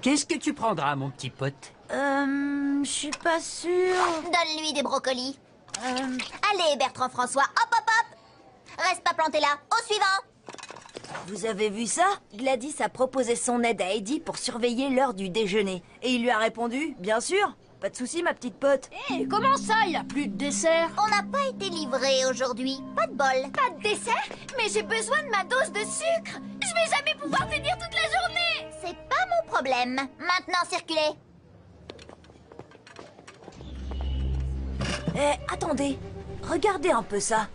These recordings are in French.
Qu'est-ce que tu prendras, mon petit pote? Je suis pas sûre. Donne-lui des brocolis. Allez, Bertrand François, hop, hop, hop. Reste pas planté là. Au suivant. Vous avez vu ça? Gladys a proposé son aide à Eddie pour surveiller l'heure du déjeuner. Et il lui a répondu, bien sûr. Pas de souci, ma petite pote. Hé, comment ça, il a plus de dessert? On n'a pas été livré aujourd'hui. Pas de bol. Pas de dessert? Mais j'ai besoin de ma dose de sucre. Je vais jamais pouvoir tenir toute la journée. C'est pas mon problème. Maintenant, circulez. Eh, attendez. Regardez un peu ça.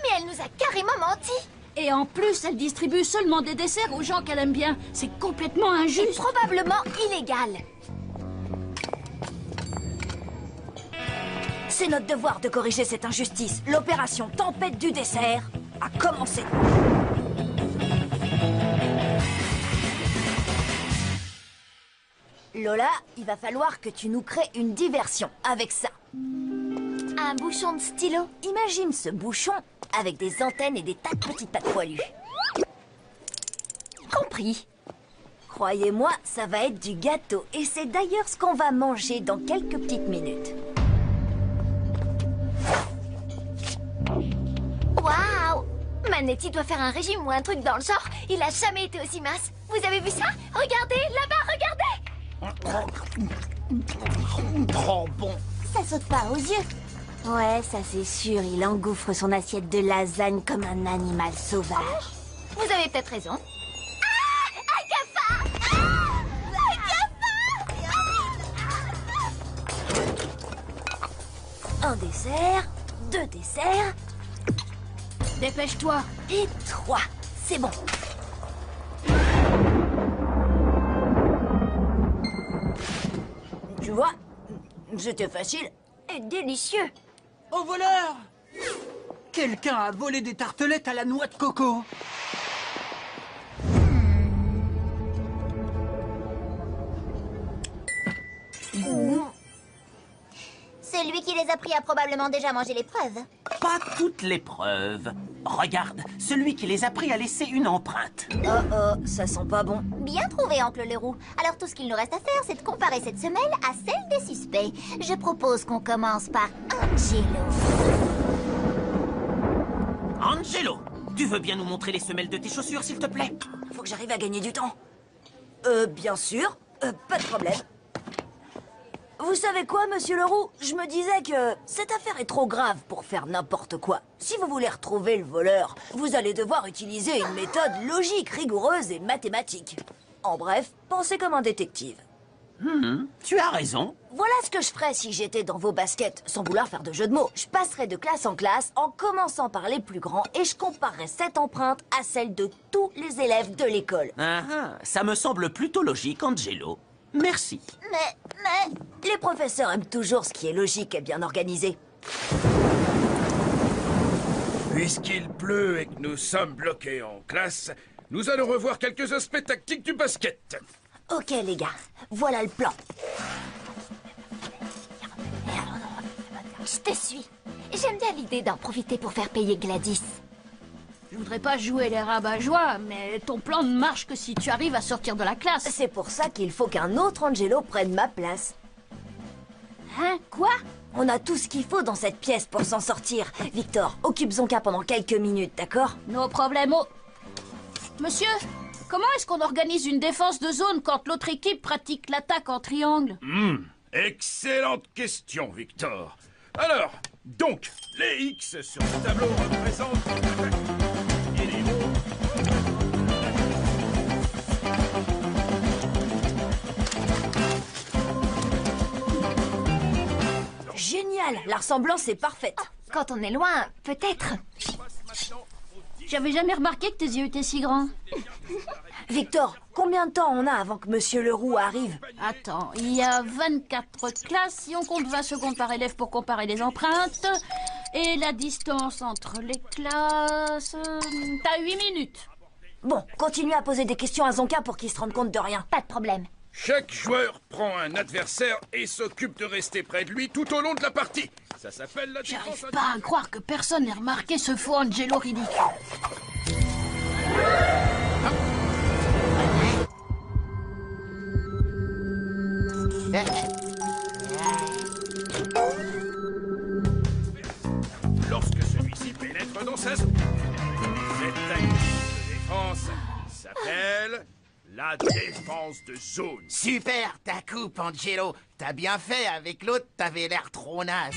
Mais elle nous a carrément menti. Et en plus, elle distribue seulement des desserts aux gens qu'elle aime bien. C'est complètement injuste. Et probablement illégal. C'est notre devoir de corriger cette injustice. L'opération Tempête du dessert a commencé. Lola, il va falloir que tu nous crées une diversion avec ça. Un bouchon de stylo. Imagine ce bouchon avec des antennes et des tas de petites pattes poilues. Compris. Croyez-moi, ça va être du gâteau. Et c'est d'ailleurs ce qu'on va manger dans quelques petites minutes. Waouh! Manetti doit faire un régime ou un truc dans le genre. Il a jamais été aussi mince. Vous avez vu ça? Regardez, là-bas, regardez! Trop bon. Ça saute pas aux yeux. Ouais, ça c'est sûr, il engouffre son assiette de lasagne comme un animal sauvage. Vous avez peut-être raison. Un dessert, 2 desserts, Dépêche-toi. et 3. C'est bon. Tu vois, c'était facile et délicieux. Au voleur! Quelqu'un a volé des tartelettes à la noix de coco. Celui qui les a pris a probablement déjà mangé les preuves. Pas toutes les preuves. Regarde, celui qui les a pris a laissé une empreinte. Oh, ça sent pas bon. Bien trouvé, oncle Leroux. Alors tout ce qu'il nous reste à faire, c'est de comparer cette semelle à celle des suspects. Je propose qu'on commence par Angelo. Angelo, tu veux bien nous montrer les semelles de tes chaussures, s'il te plaît? Faut que j'arrive à gagner du temps. Bien sûr. Pas de problème. Vous savez quoi, monsieur Leroux? Je me disais que cette affaire est trop grave pour faire n'importe quoi. Si vous voulez retrouver le voleur, vous allez devoir utiliser une méthode logique, rigoureuse et mathématique. En bref, pensez comme un détective. Tu as raison. Voilà ce que je ferais si j'étais dans vos baskets, sans vouloir faire de jeu de mots. Je passerais de classe en classe en commençant par les plus grands et je comparerais cette empreinte à celle de tous les élèves de l'école. Ça me semble plutôt logique, Angelo. Merci. Mais... Les professeurs aiment toujours ce qui est logique et bien organisé. Puisqu'il pleut et que nous sommes bloqués en classe, nous allons revoir quelques aspects tactiques du basket. Ok les gars, voilà le plan. Je te suis. J'aime bien l'idée d'en profiter pour faire payer Gladys. Je voudrais pas jouer les rabat-joie, mais ton plan ne marche que si tu arrives à sortir de la classe. C'est pour ça qu'il faut qu'un autre Angelo prenne ma place. Hein? Quoi? On a tout ce qu'il faut dans cette pièce pour s'en sortir. Victor, occupe Zonka pendant quelques minutes, d'accord? No problemo. Monsieur, comment est-ce qu'on organise une défense de zone quand l'autre équipe pratique l'attaque en triangle? Excellente question, Victor. Alors, donc, les X sur le tableau représentent l'attaque. Et les O... Génial, la ressemblance est parfaite. Quand on est loin, peut-être. J'avais jamais remarqué que tes yeux étaient si grands. Victor, combien de temps on a avant que monsieur Leroux arrive? Attends, il y a 24 classes. Si on compte 20 secondes par élève pour comparer les empreintes. Et la distance entre les classes... T'as 8 minutes. Bon, continuez à poser des questions à Zonka pour qu'il se rende compte de rien. Pas de problème. Chaque joueur prend un adversaire et s'occupe de rester près de lui tout au long de la partie. Ça s'appelle la défense. J'arrive pas à croire que personne n'ait remarqué ce faux Angelo ridicule. Lorsque celui-ci pénètre dans sa zone. Cette technique de défense s'appelle la défense de zone. Super ta coupe, Angelo. T'as bien fait, avec l'autre, t'avais l'air trop naze.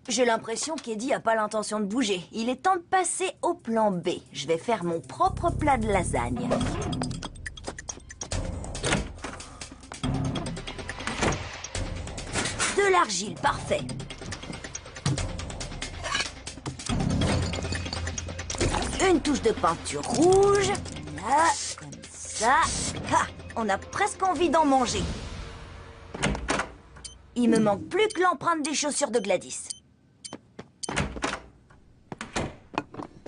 J'ai l'impression qu'Eddie a pas l'intention de bouger. Il est temps de passer au plan B. Je vais faire mon propre plat de lasagne. De l'argile, parfait. Une touche de peinture rouge. Là, comme ça. Ah, on a presque envie d'en manger. Il me manque plus que l'empreinte des chaussures de Gladys.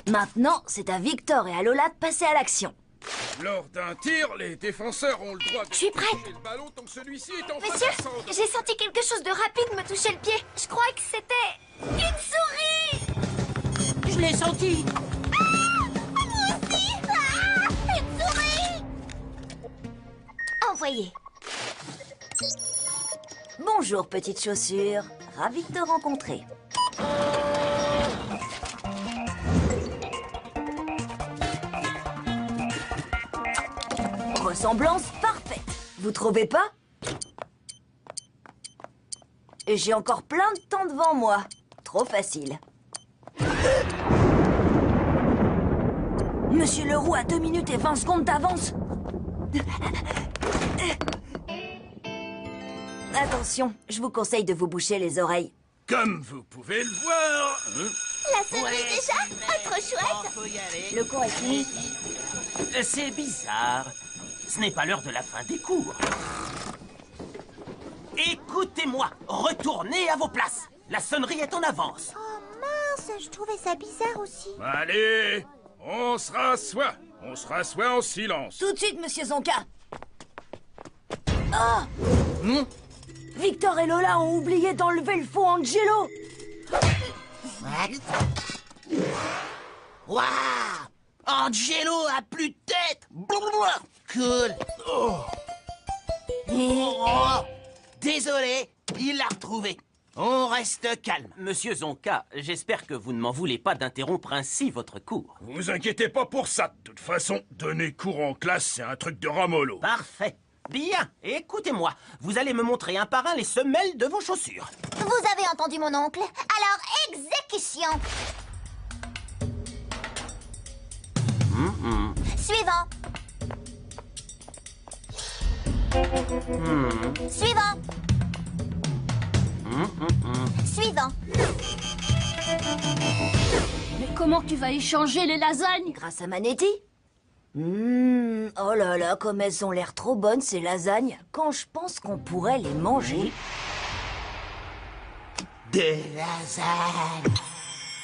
Maintenant, c'est à Victor et à Lola de passer à l'action. Lors d'un tir, les défenseurs ont le droit de Je suis prête. toucher le ballon tant que celui-ci est en face Monsieur, du centre. j'ai senti quelque chose de rapide me toucher le pied. Je crois que c'était une souris. Je l'ai senti. Une souris! Envoyé. Bonjour, petite chaussure. Ravie de te rencontrer. Ressemblance parfaite. Vous trouvez pas? Et j'ai encore plein de temps devant moi. Trop facile. Monsieur Leroux a 2 minutes et 20 secondes d'avance. Attention, je vous conseille de vous boucher les oreilles. Comme vous pouvez le voir, La sonnerie déjà? Ah, trop chouette! Faut y aller. Le cours est fini. C'est bizarre. Ce n'est pas l'heure de la fin des cours. Écoutez-moi, retournez à vos places. La sonnerie est en avance. Oh mince, je trouvais ça bizarre aussi. allez, on se rassoit. On se rassoit en silence. Tout de suite, monsieur Zonka. Ah! Victor et Lola ont oublié d'enlever le faux Angelo. Waouh! Angelo a plus de tête! Blablabla. Cool! Oh. Désolé, il l'a retrouvé. On reste calme. Monsieur Zonka, j'espère que vous ne m'en voulez pas d'interrompre ainsi votre cours. Vous inquiétez pas pour ça. De toute façon, donner cours en classe, c'est un truc de ramolo. Parfait. Bien, écoutez-moi. Vous allez me montrer un par un les semelles de vos chaussures. Vous avez entendu mon oncle? Alors, exécution! Suivant. Suivant. Suivant. Mais comment tu vas échanger les lasagnes? Grâce à Manetti. Oh là là, comme elles ont l'air trop bonnes, ces lasagnes. Quand je pense qu'on pourrait les manger. Des lasagnes.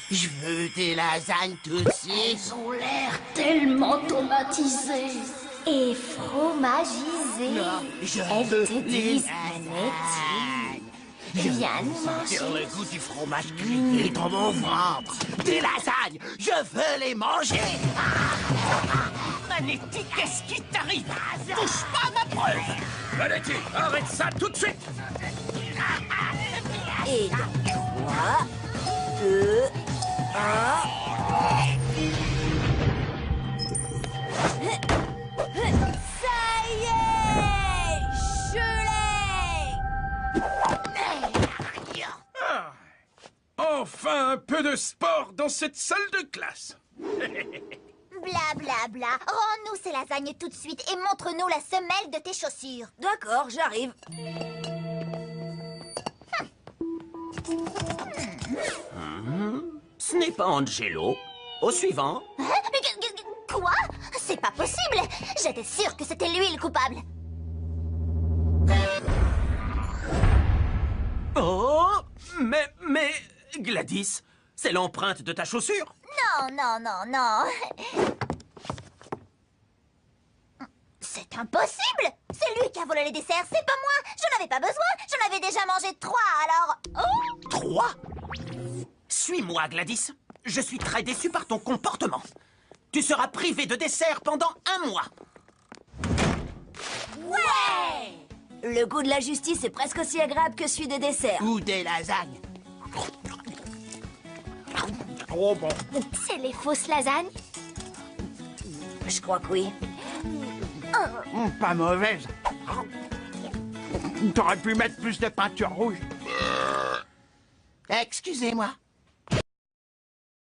Je veux des lasagnes tout de suite. Elles ont l'air tellement tomatisées. Et fromagisé. Je Elles veux te des disent, lasagnes. Viens nous manger. Sentir le goût du fromage grillé dans mon ventre. Des lasagnes, je veux les manger. Manetti, qu'est-ce qui t'arrive? Touche pas à ma preuve. Valérie, arrête ça tout de suite. Et 3, 2, 1. Ça y est! Je l'ai! Ah, enfin un peu de sport dans cette salle de classe. Bla bla bla. Rends-nous ces lasagnes tout de suite et montre-nous la semelle de tes chaussures. D'accord, j'arrive. Ce n'est pas Angelo. Au suivant. Hein? Mais quoi? C'est pas possible. J'étais sûre que c'était lui le coupable. Oh, mais, Gladys, c'est l'empreinte de ta chaussure. Non, non, non, non. C'est impossible. C'est lui qui a volé les desserts, c'est pas moi. J'en avais pas besoin. J'en avais déjà mangé 3, alors... Oh! 3? Suis-moi, Gladys. Je suis très déçu par ton comportement. Tu seras privé de dessert pendant 1 mois. Ouais! Le goût de la justice est presque aussi agréable que celui des desserts. Ou des lasagnes. Trop bon. C'est les fausses lasagnes? Je crois que oui. Pas mauvaise. T'aurais pu mettre plus de peinture rouge. Excusez-moi.